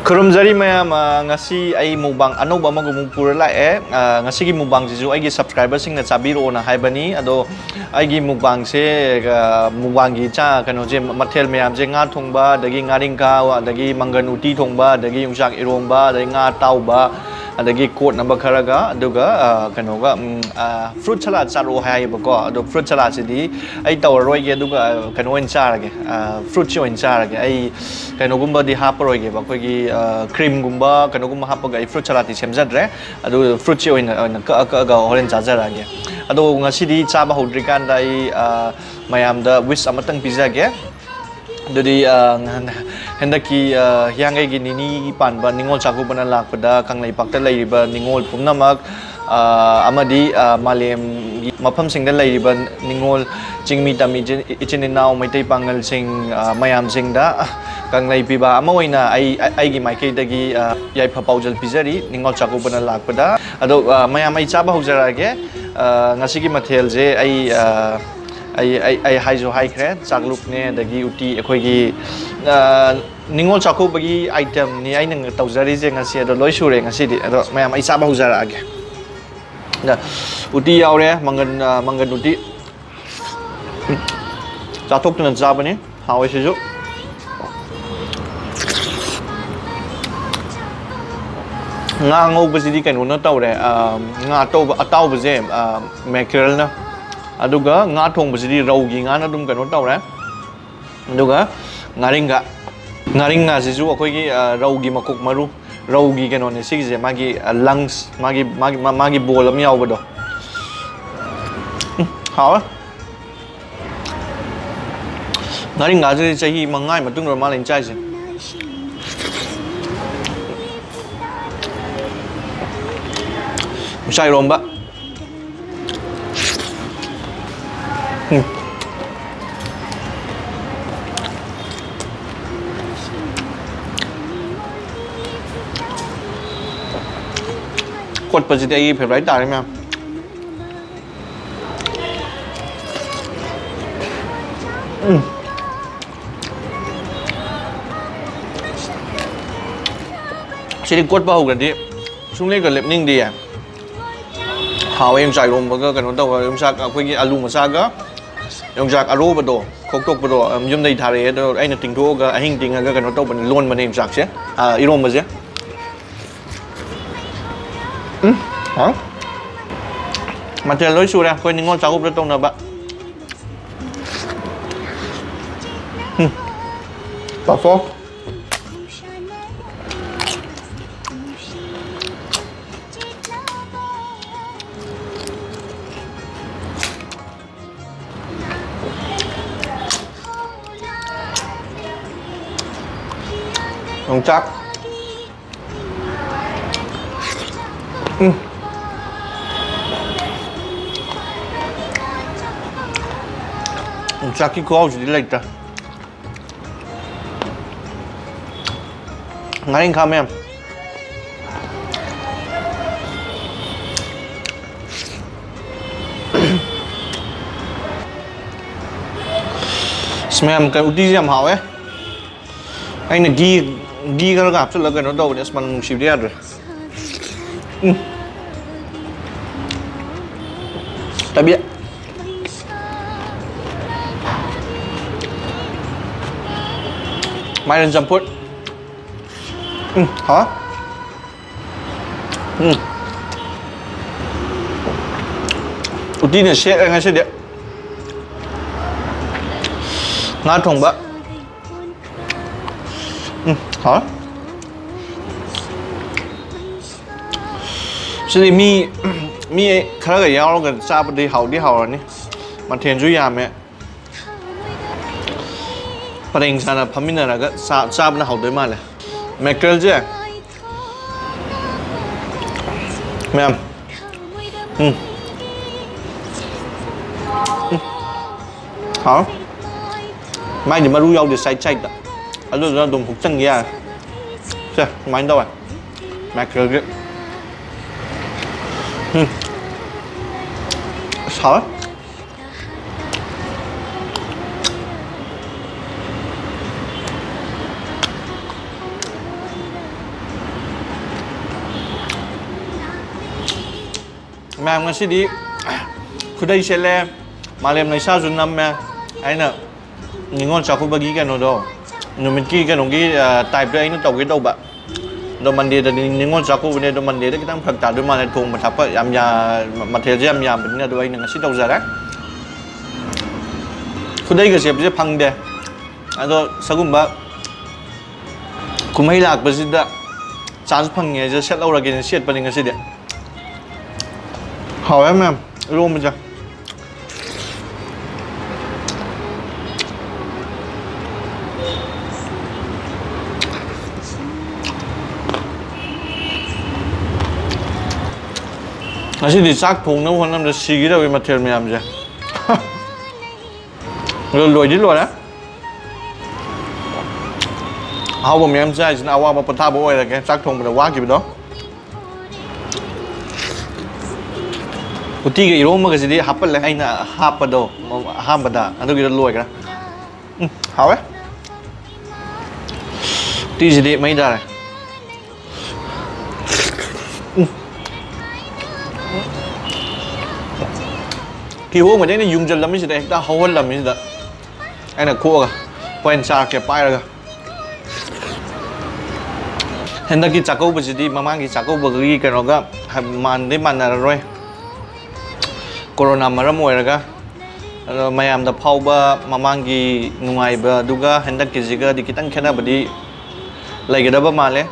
Kurumjari mayam ngasi ai mukbang anoba amagu mupura lae ngasi gi mukbang jisu ai gi subscriber sing na chabiro na haibani ado ai gi mukbang se mukbang gi cha kano je mathel mayam je nga thongba dagi ngaringkha dagi mangan uti thongba dagi yungsak eromba dagi nga tauba adagi quote number kharaga aduga kano ga fruit salad charo hai bako ado fruit salad sidi ai tawroi ge aduga kano en charage fruit chi en charage ai kano gumba di haparoi ge bako gi cream gumba kano gumba hapaga ai fruit salad ti semjadre adu fruit chi en ka horen chajarage ado ngasidi chaba hodri kan dai mayam da wish amatang pizza ge jadi hendaki Hiyangei gi Nini Panba Ningol Chakouba na lakpada kang laipakta laiba Ningol pumnamak amadi malem mafam singda laiba Ningol chingmi tami ichininaw Meitei pangal sing mayam singda kang laipiba amaoina ai gi maikei dagi yai phapaujal pizari Ningol Chakouba na lakpada ado mayam ai chaba hojarage ngasigi mathel je ai haijo haikre chakluk ne dagi uti ekhoi Ningol Chakoubagi item ni ai nang taujari je ngasi ado loi sure ngasi di ado mayam ai chaba hujara age da uti yaure mangan uti chatok tun jabani hawe seju nga ngau bajidi kan una tawre nga ataw baje mackerel na aduga nga thong bajidi raugi nga na dum kano tawre aduga ngaringkha jisu akoi gi raugi makuk maru raugi kano ne sigje magi lungs magi bol am yaw bado hawa ngaringkha je chahi mangai matung ro malin chai je musai romba quật vào gì phải lấy tải em chỉ đi quật vào gần đi xuống lên gần lệm ninh đi à hào em chạy luôn cái nó đâu em sa cái alu mà sa cái em sa alu bắt đầu khóc tốc bắt đầu em đây thà đấy đâu anh là tình thua cái anh tình cái nó đâu mình luôn mà em sa chứ EROMBA chứ hả? MATHEL lối xu ra, coi Ningol Chakouba tông nào bạn. Bảo phô. Không chắc. Chaki ko jadi later. Ngaringkha mem. Smell cái uti jam hao ấy. Anh này ghi cái gặp cho là cái nó đâu để mà xịu đi rồi. Ta biết. Mai lên CHAMPHUT. Hả? Uti này sẽ ngay sẽ điện. Nga THONGBA. Hả? Sẽ đi mi khá là yao gần xa đi hậu rồi nè. Mà thiền chú yàm mẹ. Paling sana pamina naga saab na haudoy male mackerel je ma'am hả mai thì maru yau di sai chai ta alo na dum huk chang ya se mai đâu à mackerel je hả Mẹ ngasi đi Kudai sele Malem na isa junam me Aina Ningol CHAKOUBAGI ka no do Numiki ka nung type do aino tawag ito ba Do mandi da Ningol CHAKOUBA ne do mandi da kitang phagta do man thong mathapa yam ya mathel je yam yam bin do aina ngasi taw zara Kudai ka siap je phang de Ado sagumba Kumai lak basida Chance phang nge je set laura gen set pa ni ngasi de Hào em luôn bây giờ Nasi di sak phung nấu hôm được xì cái đâu mà thèm mày làm gì rồi lùi đi rồi đó hào bom em sai xin awa mà bắt tháp bôi là cái sak phung mình quá kịp đó Uti cái EROMBA cái gì đi hấp lại anh là hấp vào đâu hấp vào đó anh tôi kêu lùi cái đó hảo ấy tí gì đi mấy ra này khi uống mà đấy nó dùng chân lắm gì đấy ta hầu hơn làm gì đó anh là cua cả quen xa kẹp bay rồi hiện tại cái CHAKOUBA gì đi mà mang cái CHAKOUBA cái nó cái màn đấy màn là rồi Corona maram oiraga mayam da phauba mamangi nungai ba duga hendak kijiga dikitang khena badi laigada male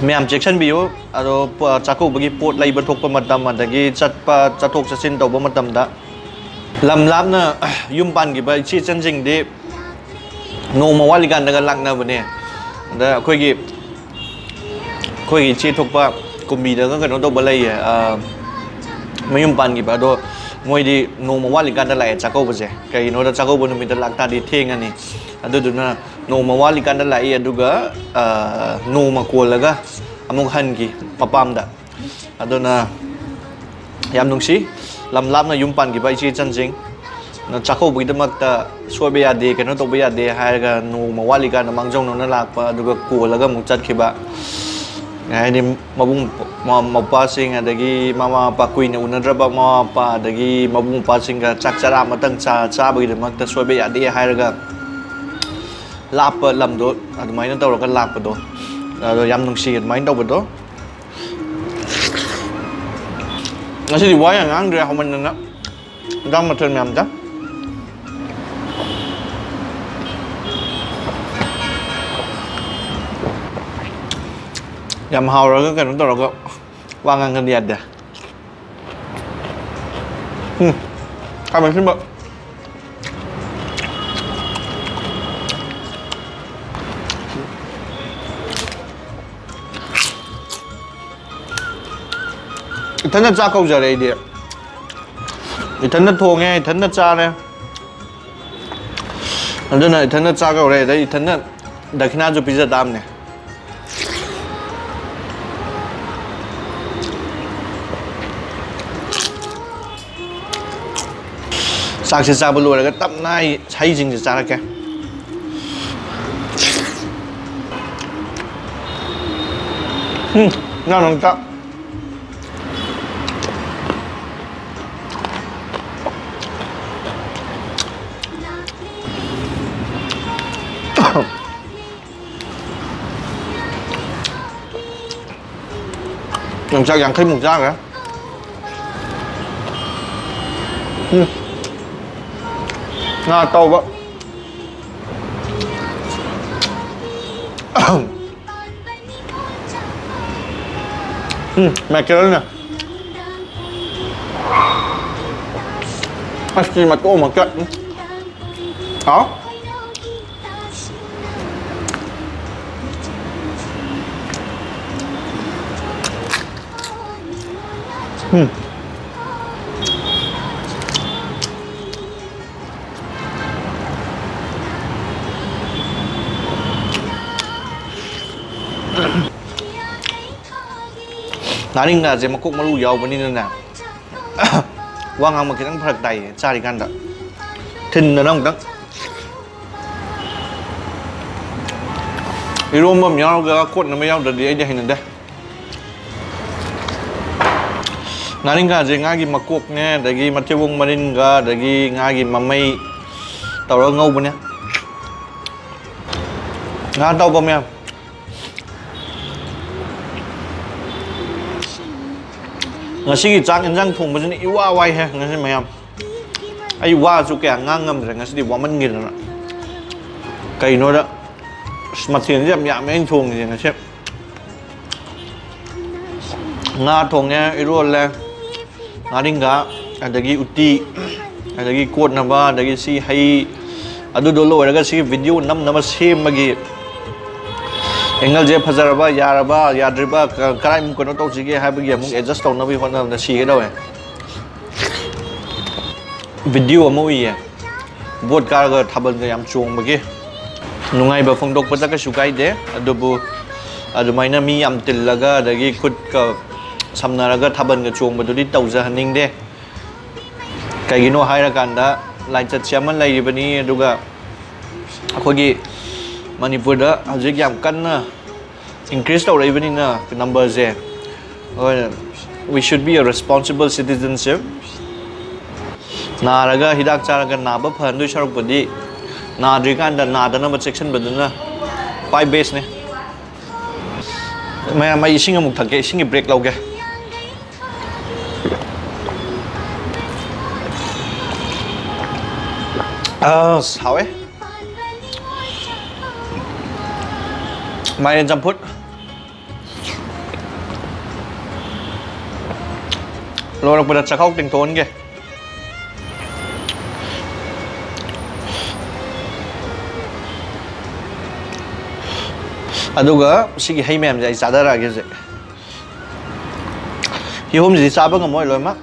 mayam section biyo ado CHAKOUBAGI pot laiba thokpa matam adagi chatpa chathok chasin tawba matam da lam lapna yumpan gi ba chi chanjing de noma waligan daga lakna bane da khoi gi chi thokpa kumbi daga kano to balai mayum pan gi ba do moi di no ma wali kan da lai CHAKOUBA je kai no da CHAKOUBA no mi da lakta di theng ani adu duna no ma wali kan da lai aduga no ma ko laga among han gi papam da aduna yam nungsi lam lap na yum pan gi ba chi chan jing na CHAKOUBA da mak ta soi be ya de kai no to be ya de ha ga no ma wali kan mang jong no na lak pa aduga ko laga mu chat ki ba Ini mabung mapasing adagi mama pakui na unadraba mama pa adagi mabung pasing ka chakchara matang cha bagi makta sobe adi hairaga lap lamdo adumai na tawra ka lap do ado yam nungsi adumai taw do ngasi di waya ngang dre haman na dang matern myam ta Yam hào rồi cái nó rồi vang ăn cái gì đấy, các bạn xin bận, thân đất cha câu giờ đây đi, thân đất thô nghe thân đất cha này, đây này thân đất cha câu đây thân đất đặc na cho pizza đam này. Sang sẽ ra bờ lùi là cái tắm này hay gì ra là cái ngon không ta làm sao dạng thêm một ra kìa Nga tàu vậy mẹ kia nè gì mà cô mà cận đó Naring na je makuk malu yaw bani na wang ang makitang pharak dai chari kan da thin na nong tak EROMBA yaw ga kot na yaw da di ai hin da ngaringkha je nga gi makok ne dagi mathewong marin ga dagi nga gi mamai tawra ngau bane nga taw ba me ngasi gi chang enjang thong ba jini iwa wai he ngasi mayam ai wa chu kya ngangam re ngasi di waman ngir na kai no da smathian jam ya me thong ji ngasi nga thong ne irol le ngaringkha adagi uti adagi kot na ba adagi si hai adu do lo raga si video nam nam sem magi angle je phajaraba yaraba yadriba karai mu kono to sige ha bagi amuk adjust to na bi hona na si do video amu ye bot kar ga thabal ga yam chong bagi nungai ba phongdok pa ka sukai de adubu adumaina mi yam tillaga adagi khut ka samnaraga thaban ga chong badudi tawja haning de kaigino haira kanda lai chat chaman lai ribani aduga akhogi Manipur da hajik yam kanna increase to ribani na numbers e we should be a responsible citizenship naraga hidak charaga naba phandu sharuk budi nadri kanda nadana ba section baduna pai base ne mai ising amuk thake ising break lauge sao ấy mai CHAMPHUT lorak pada chakau ting ton ge aduga sigi hai mem jai sadara ge je hi hom ji cha ba ngamoi loi ma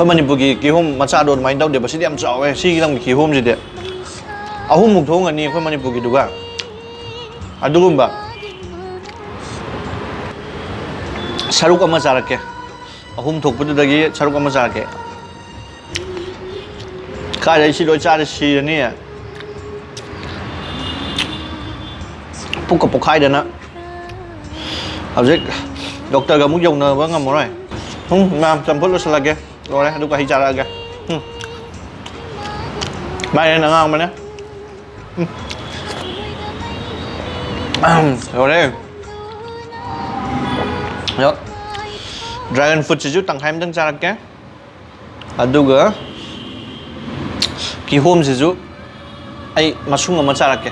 Manipur ki home macha don main dau de basi am chaw e si lang ki home ji de ahum muk thong ani khoi Manipur ki duga adugumba saruk ama charake ahum thok pu dagi saruk ama charake ka jai si do char si ni puk ko khai de na object doctor ga muk yong na ba ngam rồi nam CHAMPHUT lo salage rồi đấy, đúng là hicara kìa. Bài này là ngon mà nè. Rồi đây. Đó. Dragon fruit chỉ tăng hai tăng ra kìa. Aduga. Ki home chỉ giúp. Ai masung mà ra kìa.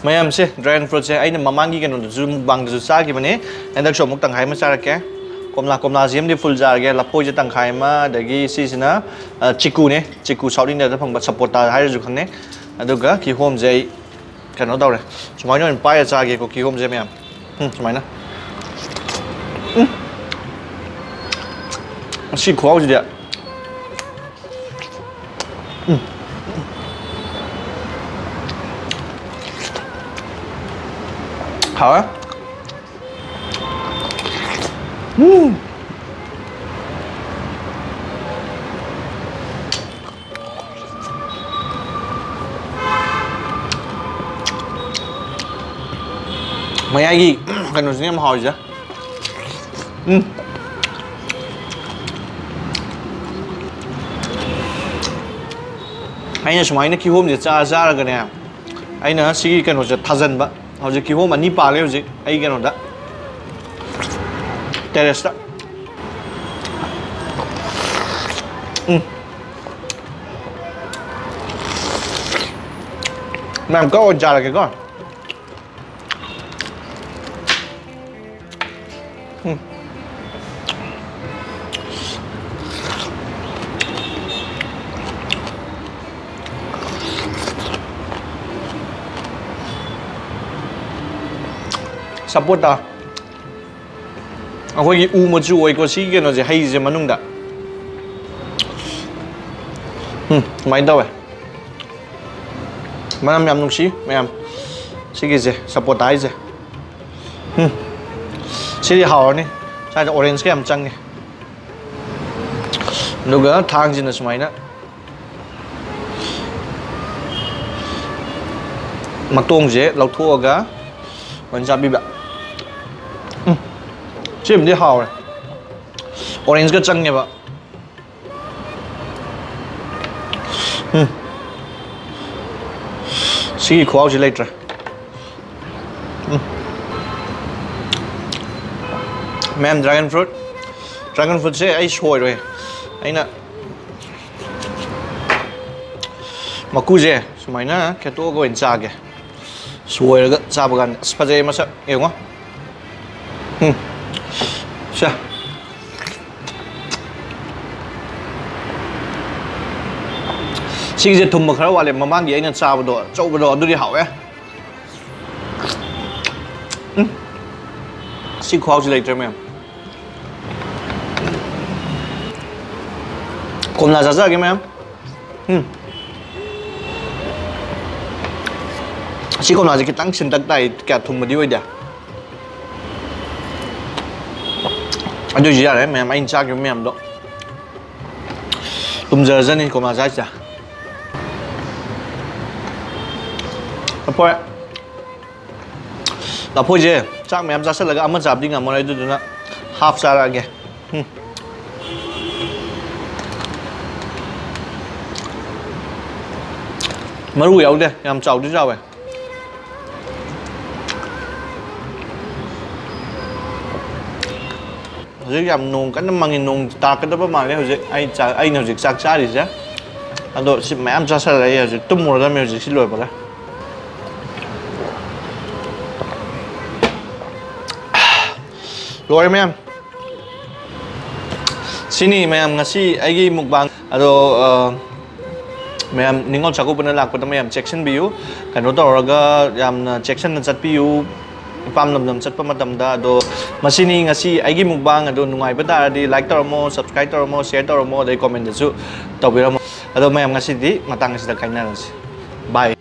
Mayam se dragon fruit se ai na mamangi kan du mukbang du sa ki bane endak so muk tanghai ma sara ke komla ziem di full jar ge lapoi je tanghai ma dagi si sina chiku ne chiku saudin da phang ba sapota hai ju khang ne aduga ki home je kan no daw re sumai no pa ya cha ge ko ki home je mayam sumai na si khwa ji dia hả? Mày ai gì? Cần nói em hỏi chứ? Anh là số máy nó kêu hôm gì ra ra cái này. Anh nó sĩ cần nói thazan ba. How's ki home ani pa le how's ai gano da terrace da Nam có ôn trà là cái con support ta akhoi u ma chu oi ko si ke no je hai je manung da mai daw manam yam nung si mayam si ke je support ai je si hao ni sai da orange ke am chang ni nuga thang jin na sumai na matong je lau thu ga Mình chắp bì bạ. Chìm đi hào này. Orange cái chân nha bạn. Sige khóa chỉ lấy ra. Ma'am dragon fruit. Dragon fruit sẽ ai xôi rồi. Ai nè. Mà cú gì? Số mấy nè, cái tổ có hình cha kìa. Xôi rồi, cha bữa gần. Spaghetti mà sao? Yêu không? Sao? Sige thùng mà khá là mà mang gì anh cha bữa đó, châu bữa đó đưa đi hậu á. Sige khóa chỉ lấy ra ma'am. Cùng là giá cái ma'am. Chỉ còn là cái tăng sinh tăng tay cả thùng mà đi vậy anh đưa gì ra đấy ma'am anh cha cái ma'am đó. Tùm giờ dân nên cùng là giá chả. Apa? Apa je? Chắc ma'am giá sẽ là cái amat 잡 đi ngắm ở đây tôi nói half sa ra kìa. Maru yếu đây, làm chảo đi rau vậy. Hꯧzik yam nong kanna mangin nong takadaba male houzik ai houzik chak chari ja. Ado si ma'am cha sa lai houzik tumura me houzik si loi bala. Loi ma'am. Sini ma'am ngasi aigi mukbang ado ma'am Ningol CHAKOUBA na lakpa ma'am section biu kano tawraga yam section na chat biu pam nam chat pa matamda ado masini ngasi aigi mukbang ado nungai ba taradi like taramo subscribe taramo share taramo dai comment su tawbiramo ado ma'am ngasi di matang sida kainarasi bye.